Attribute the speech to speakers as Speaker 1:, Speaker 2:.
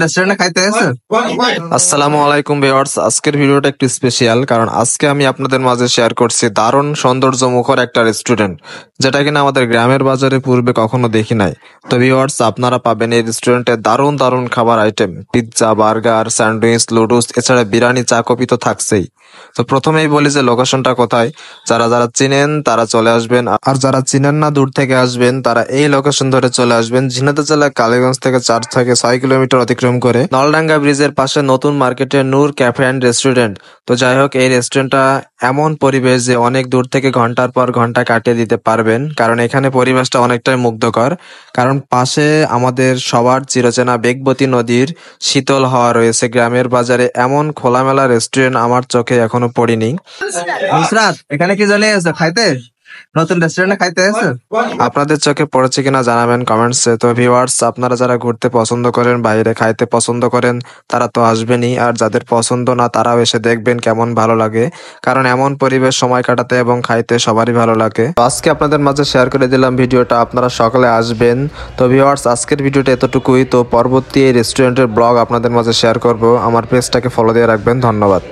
Speaker 1: রেস্টুরেন্টে খাইতে গেছে।
Speaker 2: আসসালামু আলাইকুম ভিউয়ার্স, আজকের ভিডিওটা একটু স্পেশাল কারণ আজকে আমি আপনাদের মাঝে শেয়ার করছি দারুণ সৌন্দর্য মুখর একটা রেস্টুরেন্ট, যেটা কিনা আমাদের গ্রামের বাজারে পূর্বে কখনো দেখি নাই। তো ভিউয়ার্স, আপনারা পাবেন এই রেস্টুরেন্টে দারুণ দারুণ খাবার আইটেম, পিৎজা, বার্গার, স্যান্ডউইচ, লুডুস, এছাড়া বিরিয়ানি, চা, কফি তো থাকছেই। তো প্রথমেই বলি যে লোকেশনটা কোথায়। যারা যারা চিনেন তারা চলে আসবেন, আর যারা চিনেন না দূর থেকে আসবেন তারা এই লোকেশন ধরে চলে আসবেন। ঝিনাইদহ জেলা কালীগঞ্জ থেকে 4 থেকে 6 কিলোমিটার অতিক্রম করে নলডাঙ্গা ব্রিজের পাশে নতুন মার্কেটে নূর ক্যাফে অ্যান্ড রেস্টুরেন্ট। তো যাই হোক, এই রেস্টুরেন্টটা এমন পরিবেশ যে অনেক দূর থেকে ঘন্টার পর ঘন্টা কাটিয়ে দিতে পারবেন, কারণ এখানে পরিবেশটা অনেকটাই মুগ্ধকর। কারণ পাশে আমাদের সবার চিরচেনা বেগবতী নদীর শীতল হাওয়া রয়েছে। গ্রামের বাজারে এমন খোলামেলা রেস্টুরেন্ট আমার চোখে এখনো পড়িনি।
Speaker 1: নুসরাত, এখানে কি চলে গেছে খাইতে? নতুন রেস্টুরেন্টে খাইতে গেছে।
Speaker 2: আপনাদের চোখে পড়েছে কিনা জানাবেন কমেন্টসে। তো ভিউয়ার্স, আপনারা যারা ঘুরতে পছন্দ করেন, বাইরে খাইতে পছন্দ করেন, তারা তো আসবেনই। আর যাদের পছন্দ না তারাও এসে দেখবেন কেমন ভালো লাগে, কারণ এমন পরিবেশ সময় কাটাতে এবং খাইতে সবারই ভালো লাগে। তো আজকে আপনাদের মাঝে শেয়ার করে দিলাম ভিডিওটা, আপনারা সকালে আসবেন। তো ভিউয়ার্স, আজকের ভিডিওটা এতটুকুই। তো পরবর্তী এই রেস্টুরেন্টের ব্লগ আপনাদের মাঝে শেয়ার করব। আমার পেজটাকে ফলো দিয়ে রাখবেন। ধন্যবাদ।